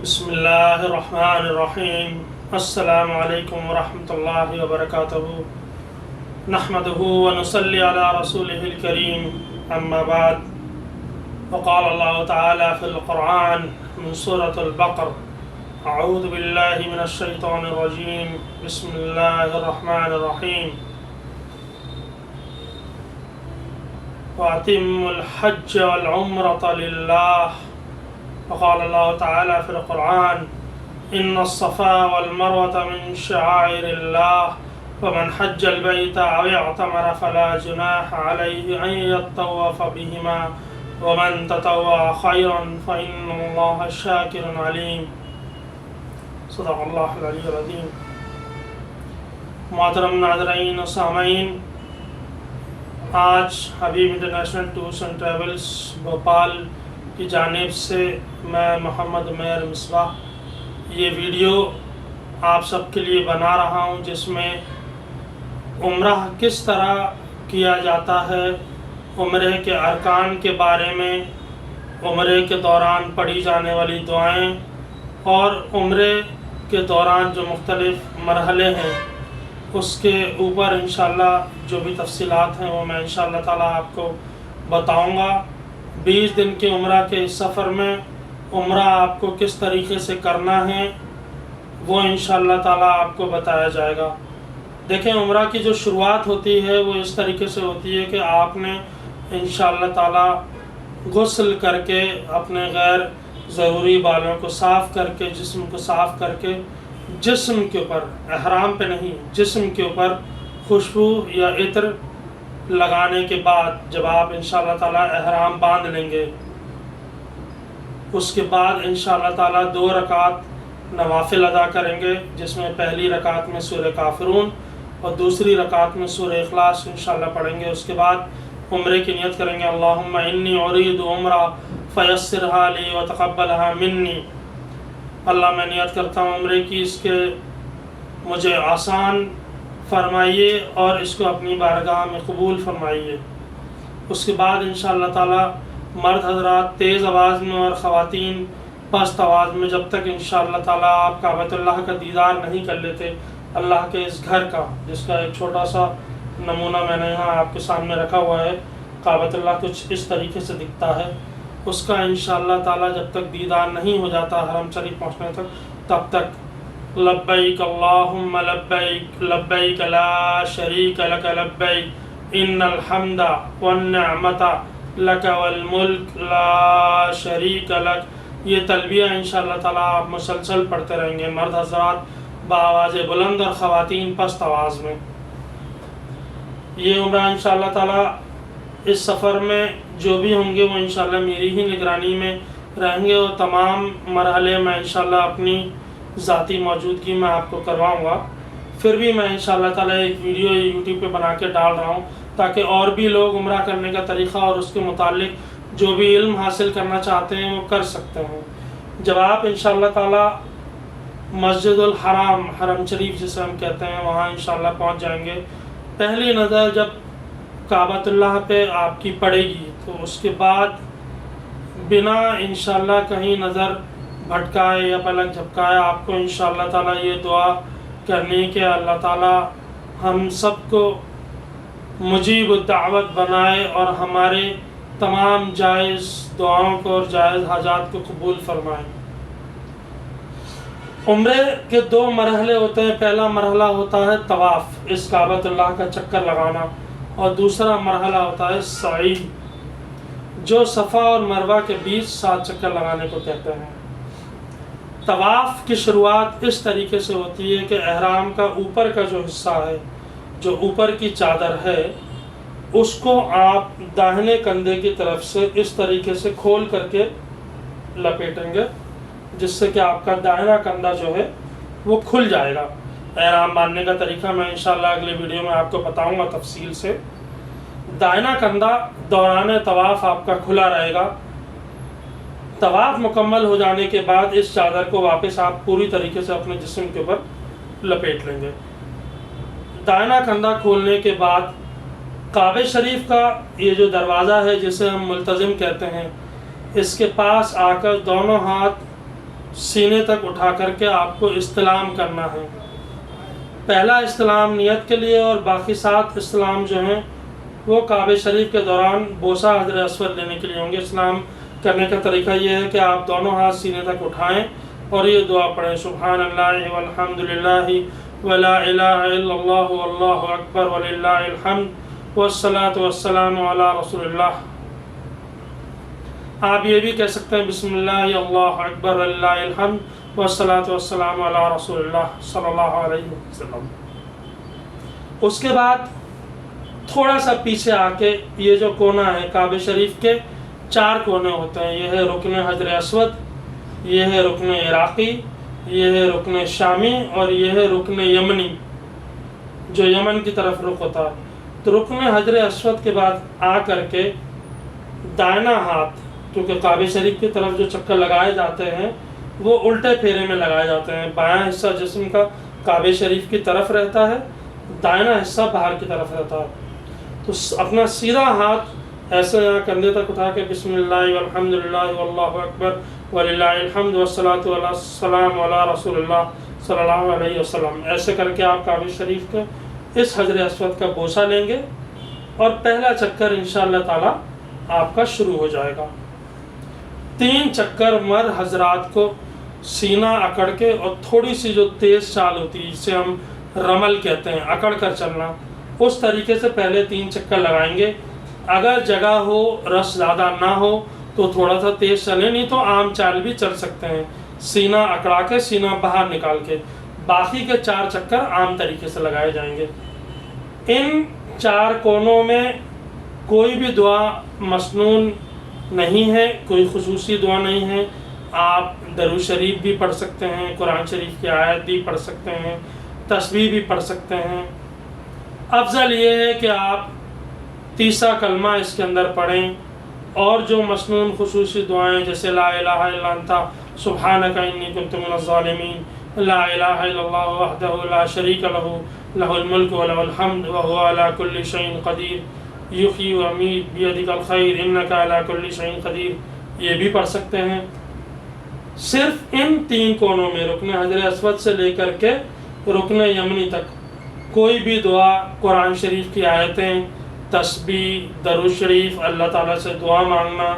بسم اللہ الرحمن الرحیم السلام علیکم ورحمۃ اللہ وبرکاتہ نحمده ونصلی علی رسولہ الکریم اما بعد وقال اللہ تعالی فی القرآن من سورة البقر اعوذ باللہ من الشیطان الرجیم بسم اللہ الرحمن الرحیم وَأَتِمُّوا الْحَجَّ وَالْعُمْرَةَ لِلَّهِ وقال اللہ تعالی فی القرآن ان الصفا والمروة من شعائر اللہ ومن حج البیت او اعتمر فلا جناح علیہ ان یطوف بہما ومن تطوع خیرا فإن اللہ شاکر علیم صدق اللہ العلی العظیم۔ محترم ناظرین و سامعین، آج Habib international tours and travels Bhopal کی جانب سے میں محمد عمیر مصباح یہ ویڈیو آپ سب کے لیے بنا رہا ہوں، جس میں عمرہ کس طرح کیا جاتا ہے، عمرے کے ارکان کے بارے میں، عمرے کے دوران پڑھی جانے والی دعائیں اور عمرے کے دوران جو مختلف مرحلے ہیں اس کے اوپر انشاءاللہ جو بھی تفصیلات ہیں وہ میں انشاءاللہ تعالیٰ آپ کو بتاؤں گا۔ 20 دن کے عمرہ کے اس سفر میں عمرہ آپ کو کس طریقے سے کرنا ہے وہ انشاءاللہ تعالیٰ آپ کو بتایا جائے گا۔ دیکھیں، عمرہ کی جو شروعات ہوتی ہے وہ اس طریقے سے ہوتی ہے کہ آپ نے انشاءاللہ تعالیٰ غسل کر کے اپنے غیر ضروری بالوں کو صاف کر کے، جسم کو صاف کر کے، جسم کے اوپر، احرام پہ نہیں، جسم کے اوپر خوشبو یا عطر لگانے کے بعد جب آپ انشاءاللہ تعالیٰ احرام باندھ لیں گے، اس کے بعد انشاءاللہ تعالیٰ 2 رکعت نوافل ادا کریں گے، جس میں پہلی رکعت میں سورہ کافرون اور دوسری رکعت میں سورہ اخلاص انشاءاللہ پڑھیں گے۔ اس کے بعد عمرے کی نیت کریں گے، اللہم انی ارید عمرہ فیسرھا لی وتقبلھا منی، اللہ میں نیت کرتا ہوں عمرے کی، اس کے مجھے آسان فرمائیے اور اس کو اپنی بارگاہ میں قبول فرمائیے۔ اس کے بعد انشاءاللہ تعالیٰ مرد حضرات تیز آواز میں اور خواتین پست آواز میں، جب تک انشاءاللہ تعالیٰ آپ کعبۃ اللہ کا دیدار نہیں کر لیتے، اللہ کے اس گھر کا، جس کا ایک چھوٹا سا نمونہ میں نے یہاں آپ کے سامنے رکھا ہوا ہے، کعبۃ اللہ کچھ اس طریقے سے دکھتا ہے، اس کا انشاءاللہ تعالیٰ جب تک دیدار نہیں ہو جاتا حرم شریف پہنچنے تک، تب تک لبیک اللہم لبیک لبیک لا شریک لک لبیک ان الحمد والنعمت لک والملک لا شریک لک، یہ تلبیہ انشاءاللہ تعالیٰ آپ مسلسل پڑھتے رہیں گے، مرد حضرات بآواز بلند اور خواتین پست آواز میں۔ یہ عمرہ انشاءاللہ تعالیٰ اس سفر میں جو بھی ہوں گے وہ انشاءاللہ میری ہی نگرانی میں رہیں گے، اور تمام مرحلے میں انشاءاللہ اپنی ذاتی موجودگی میں آپ کو کرواؤں گا۔ پھر بھی میں انشاءاللہ تعالیٰ ایک ویڈیو یوٹیوب پہ بنا کے ڈال رہا ہوں تاکہ اور بھی لوگ عمرہ کرنے کا طریقہ اور اس کے متعلق جو بھی علم حاصل کرنا چاہتے ہیں وہ کر سکتے ہیں۔ جب آپ انشاءاللہ تعالیٰ مسجد الحرام، حرم شریف جسے ہم کہتے ہیں، وہاں انشاءاللہ پہنچ جائیں گے، پہلی نظر جب کعبۃ اللہ پہ آپ کی پڑے گی تو اس کے بعد بنا انشاءاللہ کہیں نظر بھٹکائے یا پلک جھپکائے آپ کو انشاءاللہ تعالیٰ یہ دعا کرنی کہ اللہ تعالیٰ ہم سب کو مجیب الدعوت بنائے اور ہمارے تمام جائز دعاؤں کو اور جائز حاجات کو قبول فرمائے۔ عمرے کے 2 مرحلے ہوتے ہیں، پہلا مرحلہ ہوتا ہے طواف، اس کعبۃ اللہ کا چکر لگانا، اور دوسرا مرحلہ ہوتا ہے سعی، جو صفا اور مروہ کے بیچ 7 چکر لگانے کو کہتے ہیں۔ طواف کی شروعات اس طریقے سے ہوتی ہے کہ احرام کا اوپر کا جو حصہ ہے، جو اوپر کی چادر ہے، اس کو آپ داہنے کندھے کی طرف سے اس طریقے سے کھول کر کے لپیٹیں گے، جس سے کہ آپ کا داہنا کندھا جو ہے وہ کھل جائے گا۔ احرام باندھنے کا طریقہ میں انشاءاللہ اگلے ویڈیو میں آپ کو بتاؤں گا تفصیل سے۔ داہنا کندھا دوران طواف آپ کا کھلا رہے گا۔ طواف مکمل ہو جانے کے بعد اس چادر کو واپس آپ پوری طریقے سے اپنے جسم کے اوپر لپیٹ لیں گے۔ داہنا کندھا کھولنے کے بعد کعبہ شریف کا یہ جو دروازہ ہے جسے ہم ملتزم کہتے ہیں، اس کے پاس آ کر دونوں ہاتھ سینے تک اٹھا کر کے آپ کو استلام کرنا ہے۔ پہلا استلام نیت کے لیے، اور باقی 7 استلام جو ہیں وہ کعبہ شریف کے دوران بوسہ حجر اسود لینے کے لیے ہوں گے۔ استلام کرنے کا طریقہ یہ ہے کہ آپ دونوں ہاتھ سینے تک اٹھائیں اور یہ دعا پڑھیں: سبحان اللہ والحمد للہ ولا الہ الا اللہ واللہ اکبر وللہ الحمد والصلاۃ والسلام علی رسول اللہ۔ آپ یہ بھی کہہ سکتے ہیں: بسم اللہ اللہ اکبر وللہ الحمد والصلاۃ والسلام علی رسول اللہ صلی اللہ علیہ وسلم۔ اس کے بعد تھوڑا سا پیچھے آ کے یہ جو کونا ہے، کعبہ شریف کے 4 کونے ہوتے ہیں۔ یہ ہے رکن حجر اسود، یہ ہے رکن عراقی، یہ ہے رکن شامی، اور یہ ہے رکن یمنی جو یمن کی طرف رخ ہوتا ہے۔ تو رکن حجر اسود کے بعد آ کر کے دائنا ہاتھ، کیونکہ کعبہ شریف کی طرف جو چکر لگائے جاتے ہیں وہ الٹے پھیرے میں لگائے جاتے ہیں۔ بایاں حصہ جسم کا کعبہ شریف کی طرف رہتا ہے، دائنا حصہ باہر کی طرف رہتا ہے۔ تو اپنا سیدھا ہاتھ ایسے یہاں کندھے تک اٹھا کے بسم اللہ والحمد للہ واللہ اکبر وللہ الحمد والصلاۃ والسلام علی رسول اللہ صلی اللہ علیہ وسلم، ایسے کر کے آپ کعبہ شریف کے اس حجر اسود کا بوسہ لیں گے، اور پہلا چکر انشاءاللہ تعالی آپ کا شروع ہو جائے گا۔ 3 چکر مر حضرات کو سینہ اکڑ کے، اور تھوڑی سی جو تیز چال ہوتی ہے جسے ہم رمل کہتے ہیں، اکڑ کر چلنا، اس طریقے سے پہلے 3 چکر لگائیں گے۔ اگر جگہ ہو، رش زیادہ نہ ہو تو تھوڑا سا تیز چلیں، نہیں تو عام چال بھی چل سکتے ہیں، سینہ اکڑا کے، سینہ باہر نکال کے۔ باقی کے 4 چکر عام طریقے سے لگائے جائیں گے۔ ان 4 کونوں میں کوئی بھی دعا مسنون نہیں ہے، کوئی خصوصی دعا نہیں ہے۔ آپ درود شریف بھی پڑھ سکتے ہیں، قرآن شریف کی آیت بھی پڑھ سکتے ہیں، تسبیح بھی پڑھ سکتے ہیں۔ افضل یہ ہے کہ آپ تیسرا کلمہ اس کے اندر پڑھیں، اور جو مسنون خصوصی دعائیں جیسے لا الہ الا انت سبحانک انی کنت من الظالمین، لا الہ الا اللہ وحدہ لا شریک لہ لہ الملک ولہ الحمد وہو علی کل شیء قدیر یحیی ویمیت بیدک الخیر انک علی کل شیء قدیر، یہ بھی پڑھ سکتے ہیں۔ صرف ان 3 کونوں میں، رکن حجر اسود سے لے کر کے رکن یمنی تک، کوئی بھی دعا، قرآن شریف کی آیتیں، تسبیح، درود شریف، اللہ تعالیٰ سے دعا مانگنا،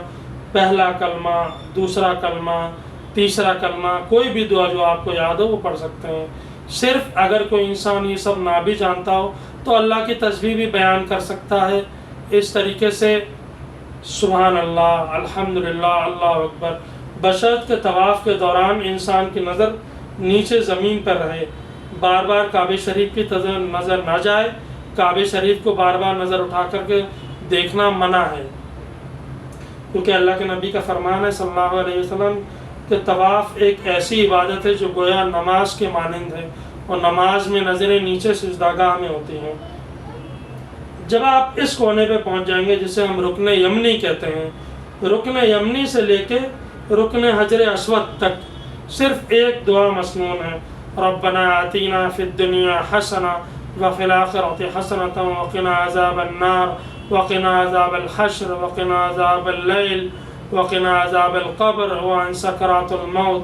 پہلا کلمہ، دوسرا کلمہ، تیسرا کلمہ، کوئی بھی دعا جو آپ کو یاد ہو وہ پڑھ سکتے ہیں۔ صرف اگر کوئی انسان یہ سب نہ بھی جانتا ہو تو اللہ کی تسبیح بھی بیان کر سکتا ہے۔ اس طریقے سے سبحان اللہ، الحمدللہ، اللہ اکبر، بشرط کے طواف کے دوران انسان کی نظر نیچے زمین پر رہے، بار بار کعبہ شریف کی نظر نہ جائے۔ کعبہ شریف کو بار بار نظر اٹھا کر کے دیکھنا منع ہے، کیونکہ اللہ کے نبی کا فرمان ہے صلی اللہ علیہ وسلم کہ طواف ایک ایسی عبادت ہے جو گویا نماز کے مانند ہے، اور نماز میں نظریں نیچے سجدہ گاہ میں ہوتی ہیں۔ جب آپ اس کونے پہ پہنچ جائیں گے جسے ہم رکن یمنی کہتے ہیں، رکن یمنی سے لے کے رکن حجر اسود تک صرف ایک دعا مسنون ہے: ربنا آتینا فی الدنیا حسنہ وفی الآخرۃ حسنۃ وقنا عذاب النار وقنا عذاب الحشر وقنا عذاب اللیل وقنا عذاب القبر وعن سکرات الموت۔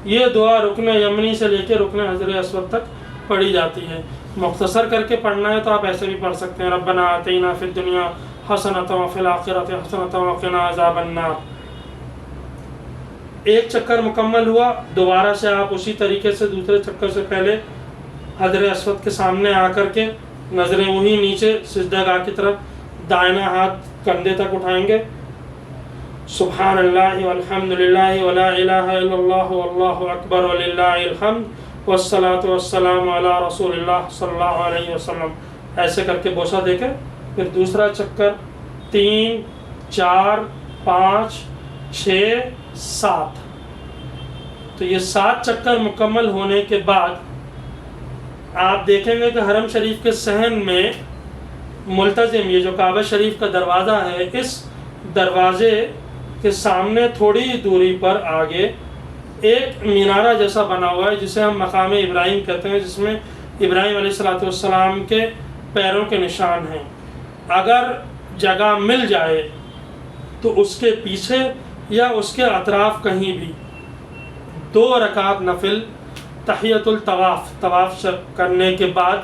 یہ دعا رکن یمنی سے لے کے رکن حجر اسود تک پڑھی جاتی ہے۔ مختصر کر کے پڑھنا ہے تو آپ ایسے بھی پڑھ سکتے ہیں: ربنا آتینا فی الدنیا حسنۃ وفی الآخرۃ حسنۃ وقنا عذاب النار۔ ایک چکر مکمل ہوا، دوبارہ سے آپ اسی طریقے سے دوسرے چکر سے پہلے حجر اسود کے سامنے آ کر کے نظریں وہی نیچے سجدہ گاہ کی طرف، دائنا ہاتھ کندھے تک اٹھائیں گے، سبحان اللہ والحمد للہ ولا الہ الا اللہ واللہ اکبر وللہ الحمد والصلاۃ والسلام علی رسول اللہ صلی اللہ علیہ وسلم، ایسے کر کے بوسہ دے کے پھر دوسرا چکر، 3 4 5 6 7۔ تو یہ 7 چکر مکمل ہونے کے بعد آپ دیکھیں گے کہ حرم شریف کے صحن میں ملتزم، یہ جو کعبہ شریف کا دروازہ ہے، اس دروازے کے سامنے تھوڑی دوری پر آگے ایک مینارہ جیسا بنا ہوا ہے جسے ہم مقام ابراہیم کہتے ہیں، جس میں ابراہیم علیہ السلام کے پیروں کے نشان ہیں۔ اگر جگہ مل جائے تو اس کے پیچھے یا اس کے اطراف کہیں بھی 2 رکعت نفل تحیۃ الطواف، طواف کرنے کے بعد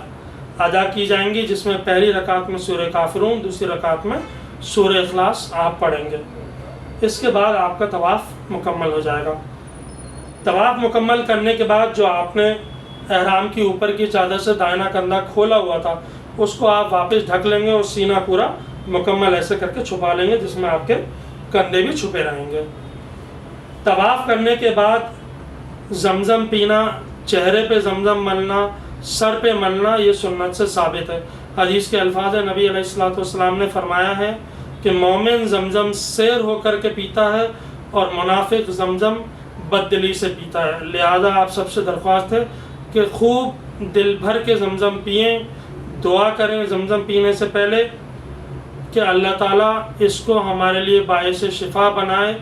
ادا کی جائیں گی، جس میں پہلی رکعت میں سورہ کافرون، دوسری رکعت میں سورہ اخلاص آپ پڑھیں گے۔ اس کے بعد آپ کا طواف مکمل ہو جائے گا۔ طواف مکمل کرنے کے بعد جو آپ نے احرام کی اوپر کی چادر سے دائیں کندھا کھولا ہوا تھا اس کو آپ واپس ڈھک لیں گے اور سینہ پورا مکمل ایسے کر کے چھپا لیں گے جس میں آپ کے کندھے بھی چھپے رہیں گے۔ طواف کرنے کے بعد زمزم پینا، چہرے پہ زمزم ملنا، سر پہ ملنا، یہ سنت سے ثابت ہے۔ حدیث کے الفاظ ہیں، نبی علیہ الصلوۃ والسلام نے فرمایا ہے کہ مومن زمزم سیر ہو کر کے پیتا ہے اور منافق زمزم بددلی سے پیتا ہے۔ لہذا آپ سب سے درخواست ہے کہ خوب دل بھر کے زمزم پئیں، دعا کریں زمزم پینے سے پہلے کہ اللہ تعالیٰ اس کو ہمارے لیے باعث شفا بنائے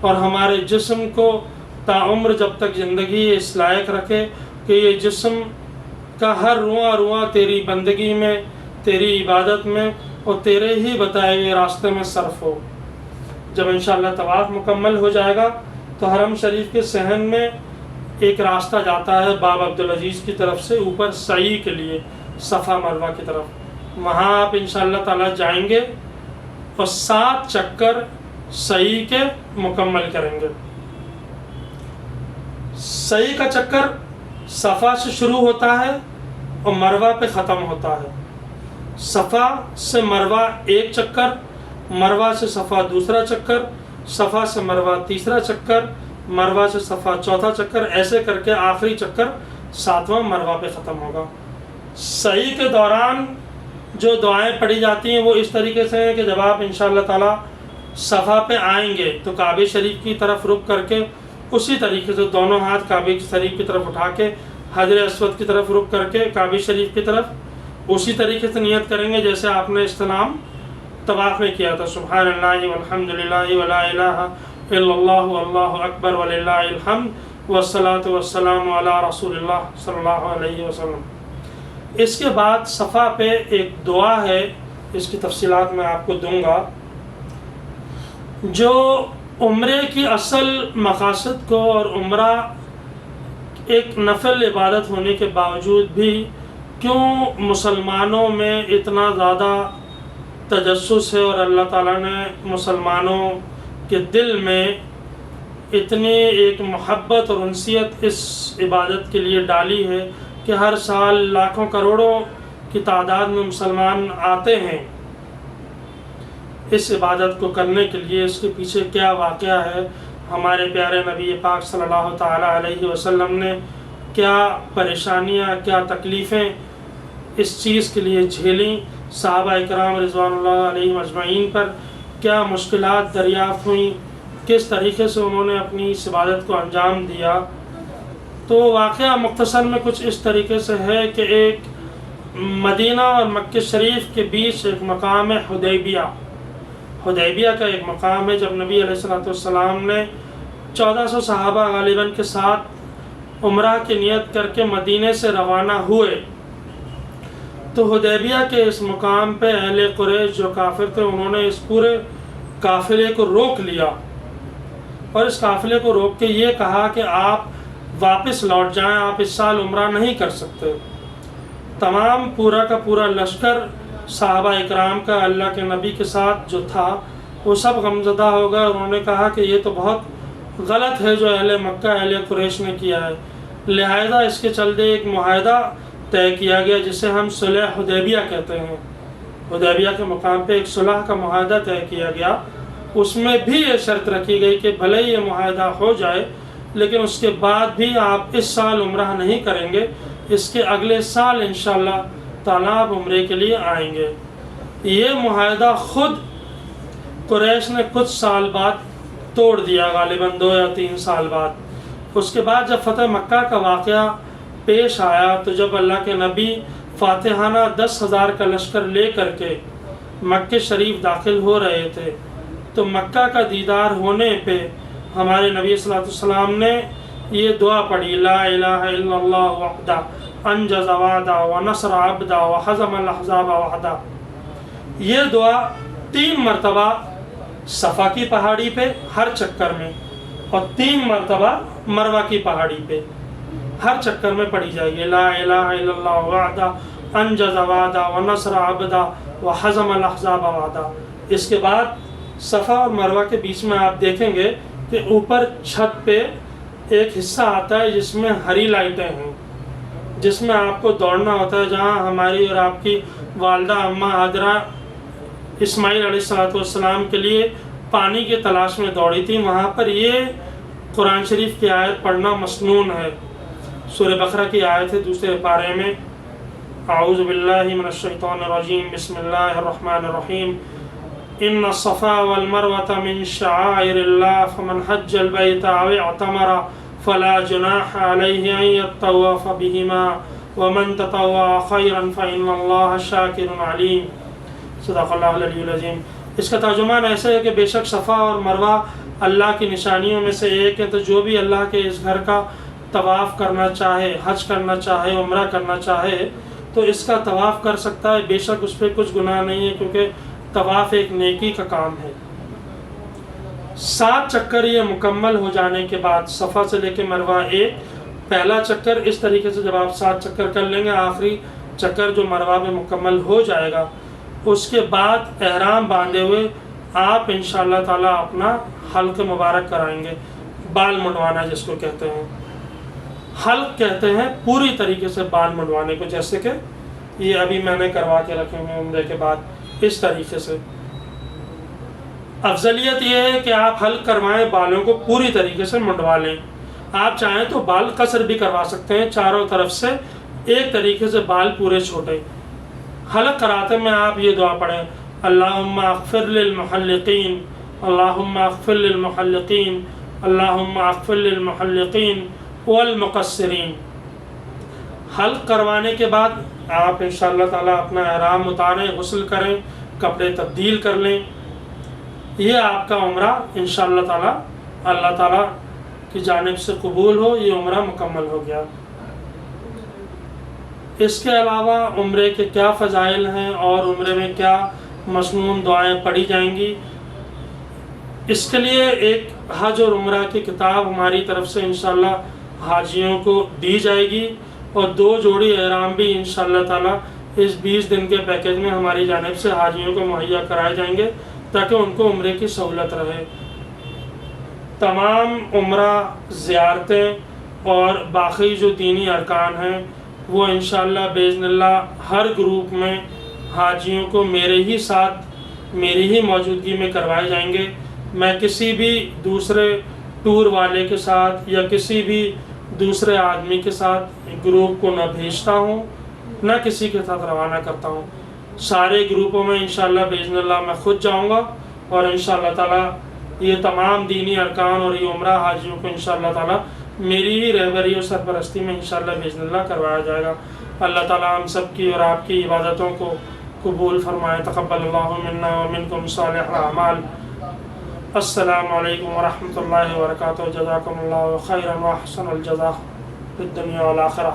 اور ہمارے جسم کو تاعمر جب تک زندگی اس لائق رکھے کہ یہ جسم کا ہر رواں رواں تیری بندگی میں، تیری عبادت میں اور تیرے ہی بتائے ہوئے راستے میں صرف ہو۔ جب انشاءاللہ طواف مکمل ہو جائے گا تو حرم شریف کے صحن میں ایک راستہ جاتا ہے باب عبدالعزیز کی طرف سے اوپر سعی کے لیے، صفا مروہ کی طرف۔ وہاں آپ انشاءاللہ تعالیٰ جائیں گے اور 7 چکر سعی کے مکمل کریں گے۔ سعی کا چکر صفا سے شروع ہوتا ہے اور مروہ پہ ختم ہوتا ہے۔ صفا سے مروہ 1 چکر، مروہ سے صفا 2 چکر، صفا سے مروہ 3 چکر، مروہ سے صفا 4 چکر، ایسے کر کے آخری چکر 7واں مروہ پہ ختم ہوگا۔ سعی کے دوران جو دعائیں پڑھی جاتی ہیں وہ اس طریقے سے ہیں کہ جب آپ انشاءاللہ تعالیٰ صفا پہ آئیں گے تو کعبہ شریف کی طرف رخ کر کے اسی طریقے سے دونوں ہاتھ کعبہ شریف کی طرف اٹھا کے حجر اسود کی طرف رخ کر کے کعبہ شریف کی طرف اسی طریقے سے نیت کریں گے جیسے آپ نے استلام طواف میں کیا تھا، سبحان اللہ والحمد للہ ولا الہ الا اللہ واللہ اکبر وللہ الحمد والصلاۃ والسلام علی رسول اللہ صلی اللہ علیہ وسلم۔ اس کے بعد صفا پہ ایک دعا ہے، اس کی تفصیلات میں آپ کو دوں گا، جو عمرے کی اصل مقاصد کو اور عمرہ ایک نفل عبادت ہونے کے باوجود بھی کیوں مسلمانوں میں اتنا زیادہ تجسس ہے اور اللہ تعالیٰ نے مسلمانوں کے دل میں اتنی ایک محبت اور انسیت اس عبادت کے لیے ڈالی ہے کہ ہر سال لاکھوں کروڑوں کی تعداد میں مسلمان آتے ہیں اس عبادت کو کرنے کے لیے۔ اس کے پیچھے کیا واقعہ ہے، ہمارے پیارے نبی پاک صلی اللہ تعالیٰ علیہ وسلم نے کیا پریشانیاں، کیا تکلیفیں اس چیز کے لیے جھیلیں، صحابہ اکرام رضوان اللہ علیہم اجمعین پر کیا مشکلات دریافت ہوئیں، کس طریقے سے انہوں نے اپنی اس عبادت کو انجام دیا۔ تو واقعہ مختصر میں کچھ اس طریقے سے ہے کہ ایک مدینہ اور مکہ شریف کے بیچ ایک مقام ہے حدیبیہ کا ایک مقام ہے۔ جب نبی علیہ السلام نے 1400 صحابہ غالباً کے ساتھ عمرہ کی نیت کر کے مدینے سے روانہ ہوئے تو حدیبیہ کے اس مقام پہ اہل قریش جو کافر تھے انہوں نے اس پورے قافلے کو روک لیا اور اس قافلے کو روک کے یہ کہا کہ آپ واپس لوٹ جائیں، آپ اس سال عمرہ نہیں کر سکتے۔ تمام پورا کا پورا لشکر صحابہ اکرام کا اللہ کے نبی کے ساتھ جو تھا وہ سب غمزدہ ہو گئے، انہوں نے کہا کہ یہ تو بہت غلط ہے جو اہل مکہ اہل قریش نے کیا ہے، لہذا اس کے چلتے ایک معاہدہ طے کیا گیا جسے ہم صلح حدیبیہ کہتے ہیں۔ حدیبیہ کے مقام پہ ایک صلح کا معاہدہ طے کیا گیا، اس میں بھی یہ شرط رکھی گئی کہ بھلے یہ معاہدہ ہو جائے لیکن اس کے بعد بھی آپ اس سال عمرہ نہیں کریں گے، اس کے اگلے سال انشاءاللہ تعالیٰ آپ عمرے کے لیے آئیں گے۔ یہ معاہدہ خود قریش نے کچھ سال بعد توڑ دیا، غالباً 2 یا 3 سال بعد۔ اس کے بعد جب فتح مکہ کا واقعہ پیش آیا تو جب اللہ کے نبی فاتحانہ 10,000 کا لشکر لے کر کے مکہ شریف داخل ہو رہے تھے تو مکہ کا دیدار ہونے پہ ہمارے نبی صلی اللہ علیہ وسلم نے یہ دعا پڑھی، لا الہ الا اللہ وحدہ انجز وعدہ ونصر عبدہ وحزم الاحزاب وحدہ۔ یہ دعا 3 مرتبہ صفا کی پہاڑی پہ ہر چکر میں اور 3 مرتبہ مروہ کی پہاڑی پہ ہر چکر میں پڑھی جائے گی، لا الہ الا اللہ وحدہ انجز وعدہ ونصر عبدہ وحزم الاحزاب وعدہ۔ اس کے بعد صفا اور مروہ کے بیچ میں آپ دیکھیں گے کہ اوپر چھت پہ ایک حصہ آتا ہے جس میں ہری لائٹیں ہیں، جس میں آپ کو دوڑنا ہوتا ہے، جہاں ہماری اور آپ کی والدہ اماں حاجرہ اسماعیل علیہ السلام کے لیے پانی کی تلاش میں دوڑی تھی، وہاں پر یہ قرآن شریف کی آیت پڑھنا مسنون ہے۔ سورہ بقرہ کی آیت ہے 2 پارے میں، اعوذ باللہ من الشیطان الرجیم، بسم اللہ الرحمن الرحیم، ان الصفا والمروة من شعائر اللہ فمن حج البیت او اعتمر فلا جناح علیہ ان یطوف بہما ومن تطوع خیرا فإن اللہ شاکر علیم۔ صدق اللہ العلی العظیم۔ اس کا ترجمان ایسا ہے کہ بے شک صفا اور مروہ اللہ کی نشانیوں میں سے ایک ہے، تو جو بھی اللہ کے اس گھر کا طواف کرنا چاہے، حج کرنا چاہے، عمرہ کرنا چاہے تو اس کا طواف کر سکتا ہے، بے شک اس پہ کچھ گناہ نہیں ہے، کیونکہ طواف ایک نیکی کا کام ہے۔ 7 چکر یہ مکمل ہو جانے کے بعد صفا سے لے کے مروہ ایک، پہلا چکر اس طریقے سے جب آپ 7 چکر کر لیں گے، آخری چکر جو مروہ میں مکمل ہو جائے گا، اس کے بعد احرام باندھے ہوئے آپ انشاءاللہ تعالیٰ اپنا حلق مبارک کرائیں گے، بال منڈوانا جس کو کہتے ہیں۔ حلق کہتے ہیں پوری طریقے سے بال منڈوانے کو، جیسے کہ یہ ابھی میں نے کروا کے رکھے ہوئے عمرے کے بعد، اس طریقے سے۔ افضلیت یہ ہے کہ آپ حلق کروائیں، بالوں کو پوری طریقے سے منڈوا لیں۔ آپ چاہیں تو بال قصر بھی کروا سکتے ہیں، چاروں طرف سے ایک طریقے سے بال پورے چھوٹے۔ حلق کراتے میں آپ یہ دعا پڑھیں، اللہم اغفر للمحلقین، اللہم اغفر للمحلقین، اللہم اغفر للمحلقین والمقصرین۔ حلق کروانے کے بعد آپ انشاءاللہ تعالیٰ اپنا احرام اتاریں، غسل کریں، کپڑے تبدیل کر لیں۔ یہ آپ کا عمرہ انشاءاللہ تعالیٰ اللہ تعالیٰ کی جانب سے قبول ہو، یہ عمرہ مکمل ہو گیا۔ اس کے علاوہ عمرے کے کیا فضائل ہیں اور عمرے میں کیا مسنون دعائیں پڑھی جائیں گی، اس کے لیے ایک حج اور عمرہ کی کتاب ہماری طرف سے انشاءاللہ حاجیوں کو دی جائے گی، اور 2 جوڑی احرام بھی انشاءاللہ تعالیٰ اس 20 دن کے پیکیج میں ہماری جانب سے حاجیوں کو مہیا کرائے جائیں گے، تاکہ ان کو عمرے کی سہولت رہے۔ تمام عمرہ زیارتیں اور باقی جو دینی ارکان ہیں وہ انشاءاللہ باذن اللہ ہر گروپ میں حاجیوں کو میرے ہی ساتھ، میری ہی موجودگی میں کروائے جائیں گے۔ میں کسی بھی دوسرے ٹور والے کے ساتھ یا کسی بھی دوسرے آدمی کے ساتھ گروپ کو نہ بھیجتا ہوں، نہ کسی کے ساتھ روانہ کرتا ہوں۔ سارے گروپوں میں انشاءاللہ باذن اللہ میں خود جاؤں گا، اور انشاءاللہ تعالیٰ یہ تمام دینی ارکان اور یہ عمرہ حاجیوں کو انشاءاللہ تعالیٰ میری ہی رہبری اور سرپرستی میں انشاءاللہ باذن اللہ کروایا جائے گا۔ اللہ تعالیٰ ہم سب کی اور آپ کی عبادتوں کو قبول فرمائے۔ تقبل اللہ منا ومنکم صالح الاعمال۔ السلام علیکم ورحمۃ اللہ وبرکاتہ۔ جزاکم اللہ خیرا واحسن الجزاء فی الدنیا والآخرہ۔